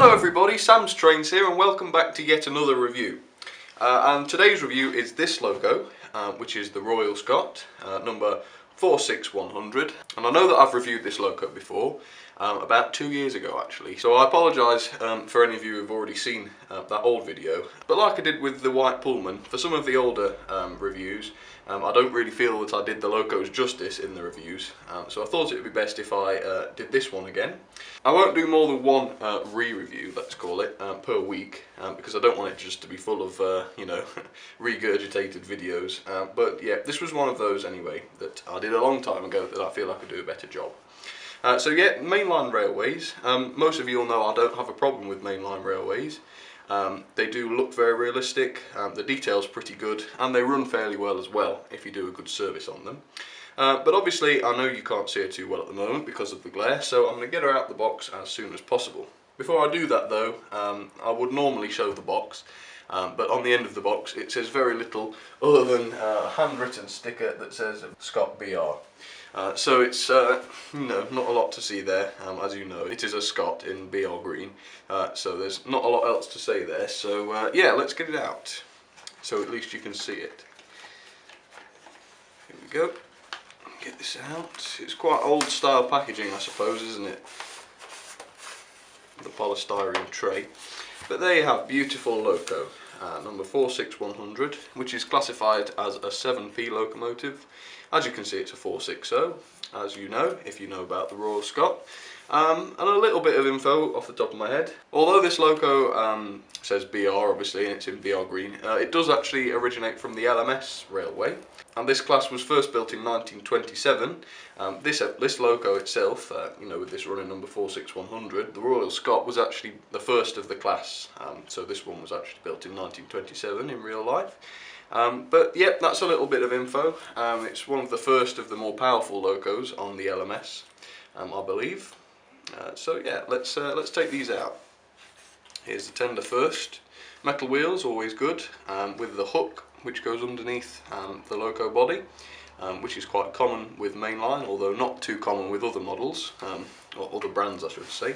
Hello everybody, Sam's Trains here and welcome back to yet another review. And today's review is this loco, which is the Royal Scot, number 46100. And I know that I've reviewed this loco before, about 2 years ago actually. So I apologise for any of you who've already seen that old video. But like I did with the White Pullman, for some of the older reviews, I don't really feel that I did the locos justice in the reviews, so I thought it would be best if I did this one again. I won't do more than one re-review, let's call it, per week, because I don't want it just to be full of, you know, regurgitated videos. But yeah, this was one of those anyway that I did a long time ago that I feel I could do a better job. So yeah, mainline railways. Most of you all know I don't have a problem with mainline railways. They do look very realistic, the detail's pretty good, and they run fairly well as well if you do a good service on them. But obviously I know you can't see her too well at the moment because of the glare, so I'm going to get her out the box as soon as possible. Before I do that though, I would normally show the box, but on the end of the box it says very little other than a handwritten sticker that says Scot BR. So it's you know, not a lot to see there. As you know, it is a Scot in BR green, so there's not a lot else to say there. So yeah, let's get it out, so at least you can see it. Here we go. Get this out. It's quite old style packaging, I suppose, isn't it? The polystyrene tray. But there you have, beautiful loco, number 46100, which is classified as a 7P locomotive. As you can see, it's a 460, as you know, if you know about the Royal Scot. And a little bit of info off the top of my head. Although this loco says BR, obviously, and it's in BR green, it does actually originate from the LMS railway. And this class was first built in 1927. This loco itself, you know, with this running number 46100, the Royal Scot was actually the first of the class. So this one was actually built in 1927 in real life. But yep, that's a little bit of info. It's one of the first of the more powerful locos on the LMS, I believe. So yeah, let's take these out. Here's the tender first. Metal wheels, always good, with the hook which goes underneath the loco body, which is quite common with mainline, although not too common with other models, or other brands I should say.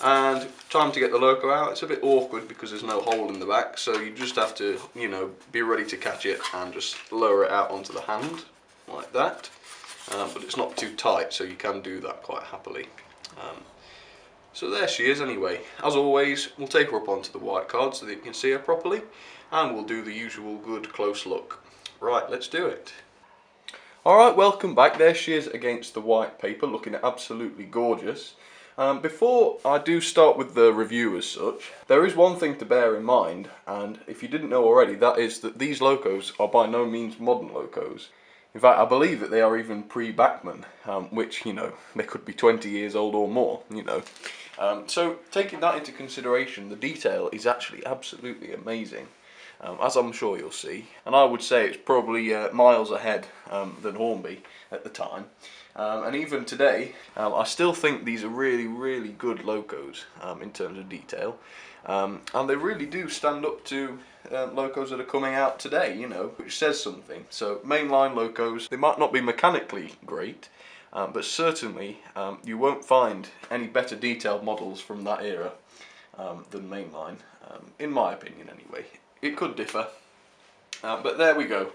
And time to get the loco out, it's a bit awkward because there's no hole in the back, so you just have to, you know, be ready to catch it and just lower it out onto the hand, like that. But it's not too tight, so you can do that quite happily. So there she is anyway. As always, we'll take her up onto the white card so that you can see her properly, and we'll do the usual good close look. Right, let's do it. Alright, welcome back. There she is against the white paper, looking absolutely gorgeous. Before I do start with the review as such, there is one thing to bear in mind, and if you didn't know already, that is that these locos are by no means modern locos. In fact, I believe that they are even pre-Bachmann, which, you know, they could be 20 years old or more, you know. So taking that into consideration, the detail is actually absolutely amazing, as I'm sure you'll see. And I would say it's probably miles ahead than Hornby at the time. And even today, I still think these are really, really good locos in terms of detail. And they really do stand up to locos that are coming out today, you know, which says something. So mainline locos, they might not be mechanically great, but certainly you won't find any better detailed models from that era than mainline, in my opinion anyway. It could differ, but there we go.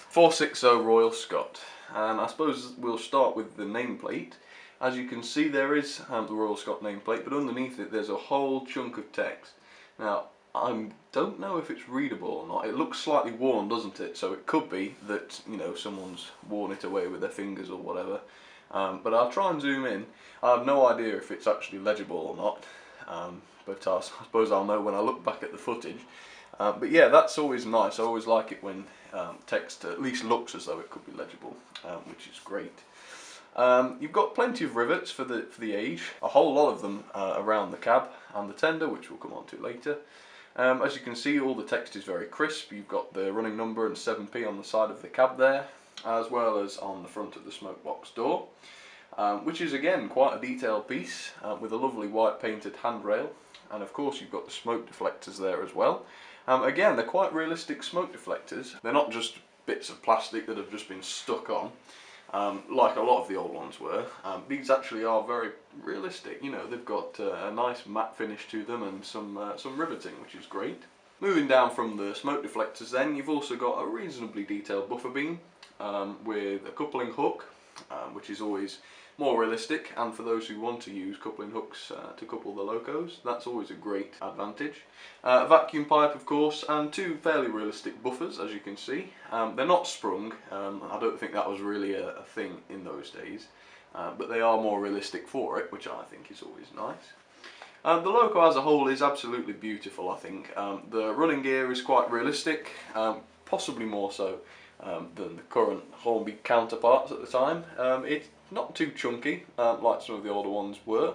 460 Royal Scot. And I suppose we'll start with the nameplate. As you can see, there is the Royal Scot nameplate, but underneath it there's a whole chunk of text. Now, I don't know if it's readable or not. It looks slightly worn, doesn't it? So it could be that, you know, someone's worn it away with their fingers or whatever. But I'll try and zoom in. I have no idea if it's actually legible or not, but I suppose I'll know when I look back at the footage. But yeah, that's always nice. I always like it when text at least looks as though it could be legible, which is great. You've got plenty of rivets for the age, a whole lot of them around the cab and the tender, which we'll come on to later. As you can see, all the text is very crisp. You've got the running number and 7P on the side of the cab there, as well as on the front of the smoke box door, which is again quite a detailed piece with a lovely white painted handrail, and of course you've got the smoke deflectors there as well. Again, they're quite realistic smoke deflectors. They're not just bits of plastic that have just been stuck on. like a lot of the old ones were. These actually are very realistic. You know, they've got a nice matte finish to them and some riveting, which is great. Moving down from the smoke deflectors then, you've also got a reasonably detailed buffer beam with a coupling hook, which is always more realistic, and for those who want to use coupling hooks to couple the locos, that's always a great advantage. Vacuum pipe, of course, and two fairly realistic buffers, as you can see. They're not sprung. I don't think that was really a thing in those days, but they are more realistic for it, which I think is always nice. The loco as a whole is absolutely beautiful, I think. The running gear is quite realistic, possibly more so than the current Hornby counterparts at the time. It's not too chunky like some of the older ones were.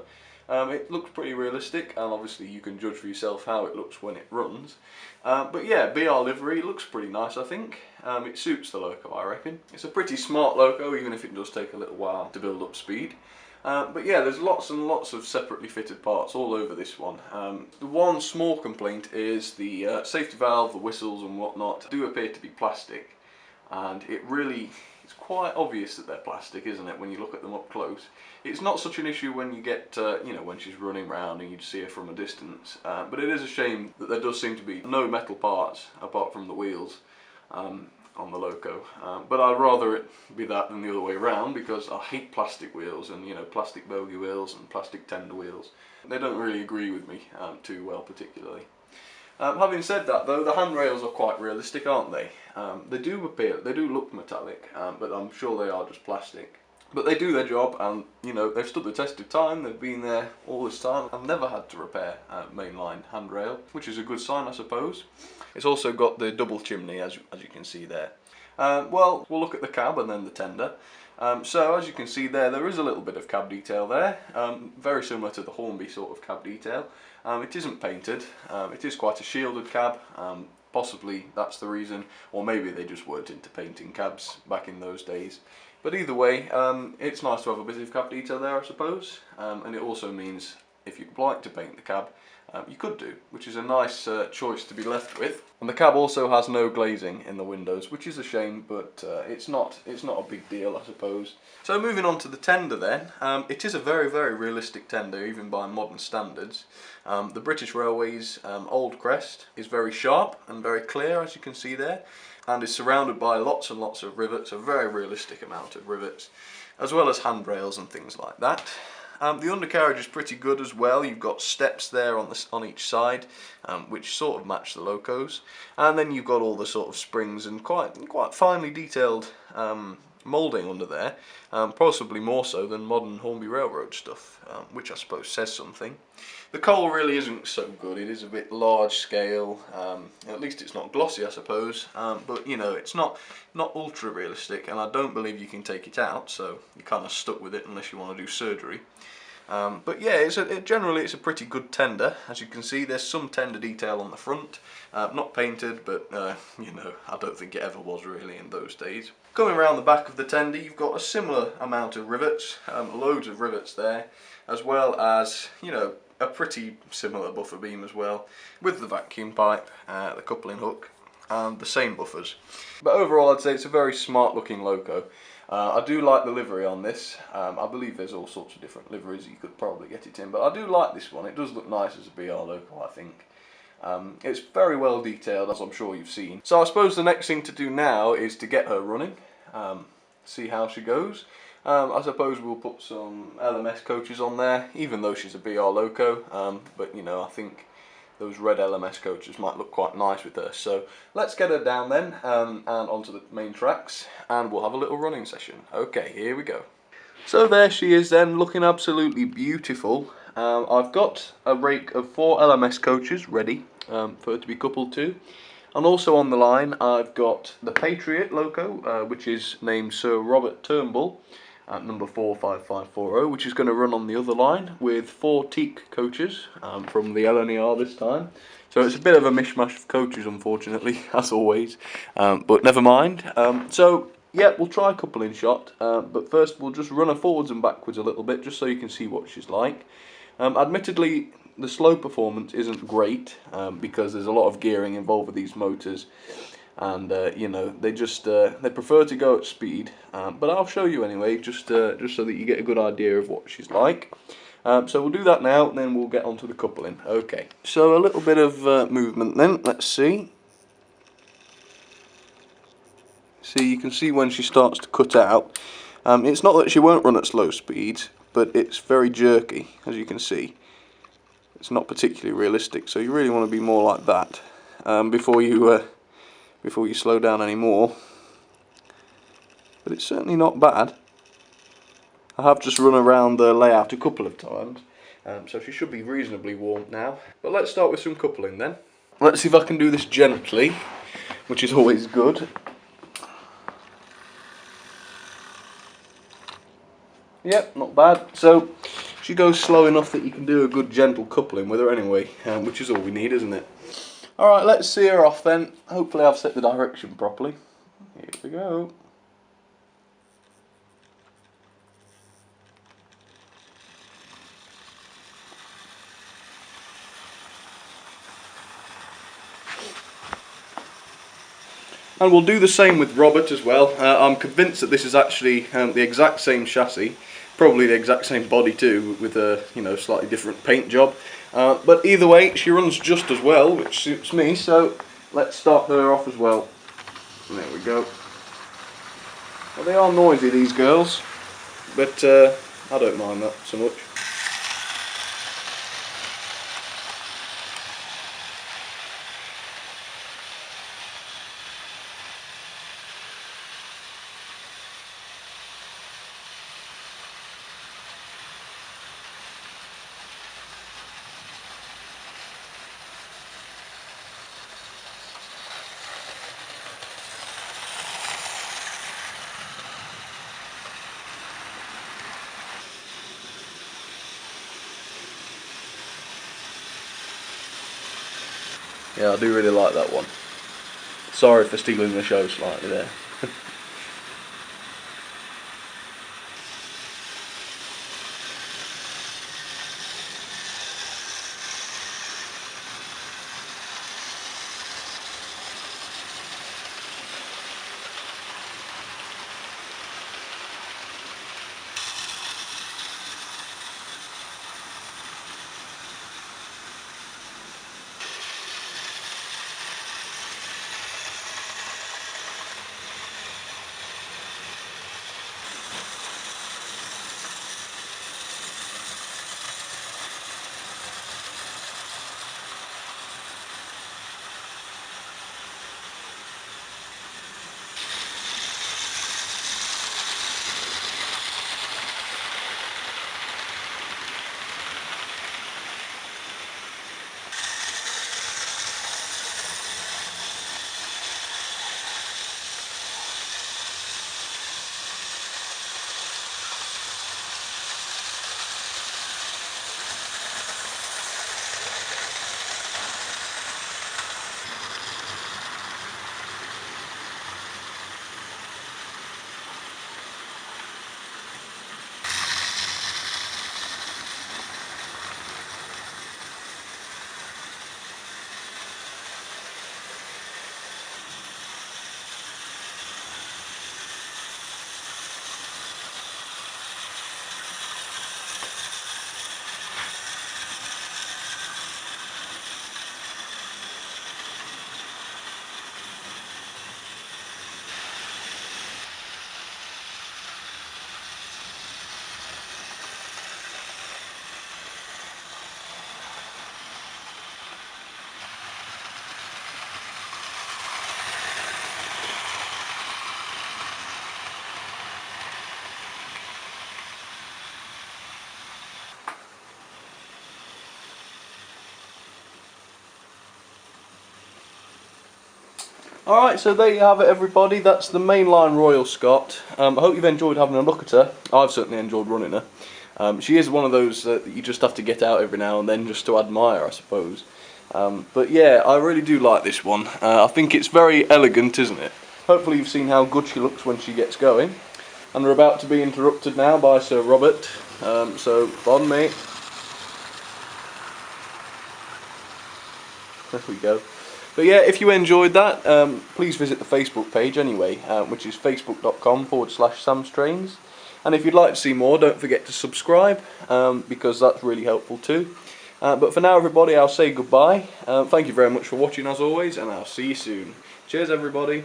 It looks pretty realistic, and obviously you can judge for yourself how it looks when it runs. But yeah, BR livery looks pretty nice, I think. It suits the loco, I reckon. It's a pretty smart loco, even if it does take a little while to build up speed. But yeah, there's lots and lots of separately fitted parts all over this one. The one small complaint is the safety valve, the whistles and whatnot do appear to be plastic, and it's quite obvious that they're plastic, isn't it, when you look at them up close. It's not such an issue when you get, you know, when she's running around and you see her from a distance, but it is a shame that there does seem to be no metal parts apart from the wheels on the loco, but I'd rather it be that than the other way around, because I hate plastic wheels and, you know, plastic bogey wheels and plastic tender wheels. They don't really agree with me too well, particularly. Having said that, though, the handrails are quite realistic, aren't they? They do look metallic, but I'm sure they are just plastic. But they do their job, and you know, they've stood the test of time. They've been there all this time. I've never had to repair a mainline handrail, which is a good sign, I suppose. It's also got the double chimney, as you can see there. Well, we'll look at the cab and then the tender. So as you can see there is a little bit of cab detail there, very similar to the Hornby sort of cab detail. It isn't painted. It is quite a shielded cab. Possibly that's the reason, or maybe they just weren't into painting cabs back in those days. But either way, it's nice to have a bit of cab detail there, I suppose, and it also means if you'd like to paint the cab, you could do, which is a nice choice to be left with. And the cab also has no glazing in the windows, which is a shame, but it's not a big deal, I suppose. So moving on to the tender then, it is a very, very realistic tender, even by modern standards. The British Railways old crest is very sharp and very clear, as you can see there, and is surrounded by lots and lots of rivets, a very realistic amount of rivets, as well as handrails and things like that. The undercarriage is pretty good as well. You've got steps there on each side, which sort of match the locos, and then you've got all the sort of springs and quite finely detailed moulding under there, possibly more so than modern Hornby Railroad stuff, which I suppose says something. The coal really isn't so good. It is a bit large scale. At least it's not glossy, I suppose, but you know, it's not ultra realistic, and I don't believe you can take it out, so you're kind of stuck with it unless you want to do surgery. But yeah, generally it's a pretty good tender. As you can see, there's some tender detail on the front, not painted, but you know, I don't think it ever was really in those days. Coming around the back of the tender, you've got a similar amount of rivets, loads of rivets there, as well as, you know, a pretty similar buffer beam as well, with the vacuum pipe, the coupling hook, and the same buffers. But overall, I'd say it's a very smart looking loco. I do like the livery on this. I believe there's all sorts of different liveries you could probably get it in, but I do like this one. It does look nice as a BR loco, I think. It's very well detailed, as I'm sure you've seen. So I suppose the next thing to do now is to get her running, see how she goes. I suppose we'll put some LMS coaches on there, even though she's a BR loco, but you know, I think those red LMS coaches might look quite nice with her. So let's get her down then, and onto the main tracks, and we'll have a little running session. Okay, here we go. So there she is then, looking absolutely beautiful. I've got a rake of 4 LMS coaches ready for her to be coupled to. And also on the line I've got the Patriot loco, which is named Sir Robert Turnbull, at number 45540, which is going to run on the other line with 4 teak coaches from the LNER this time. So it's a bit of a mishmash of coaches, unfortunately, as always, but never mind. So yeah, we'll try a coupling shot, but first we'll just run her forwards and backwards a little bit, just so you can see what she's like. Admittedly, the slow performance isn't great, because there's a lot of gearing involved with these motors. and you know, they just they prefer to go at speed. But I'll show you anyway, just so that you get a good idea of what she's like. So we'll do that now, and then we'll get on to the coupling. Okay, so a little bit of movement then. Let's see. See, you can see when she starts to cut out. It's not that she won't run at slow speeds, but it's very jerky, as you can see. It's not particularly realistic, so you really want to be more like that before you slow down any more. But it's certainly not bad. I have just run around the layout a couple of times, so she should be reasonably warm now. But let's start with some coupling then. Let's see if I can do this gently, which is always good. Yep, not bad. So she goes slow enough that you can do a good gentle coupling with her anyway, which is all we need, isn't it? Alright, let's see her off then. Hopefully I've set the direction properly. Here we go. And we'll do the same with Robert as well. I'm convinced that this is actually the exact same chassis, probably the exact same body too, with a slightly different paint job. But either way, she runs just as well, which suits me. So let's start her off as well. And there we go. Well, they are noisy, these girls, but I don't mind that so much. Yeah, I do really like that one. Sorry for stealing the show slightly there. Alright, so there you have it everybody, that's the Mainline Royal Scot. I hope you've enjoyed having a look at her. I've certainly enjoyed running her. She is one of those that you just have to get out every now and then just to admire, I suppose. But yeah, I really do like this one. I think it's very elegant, isn't it? Hopefully you've seen how good she looks when she gets going. And we're about to be interrupted now by Sir Robert, so pardon me. There we go. But yeah, if you enjoyed that, please visit the Facebook page anyway, which is facebook.com/samstrains. And if you'd like to see more, don't forget to subscribe, because that's really helpful too. But for now, everybody, I'll say goodbye. Thank you very much for watching as always, and I'll see you soon. Cheers, everybody.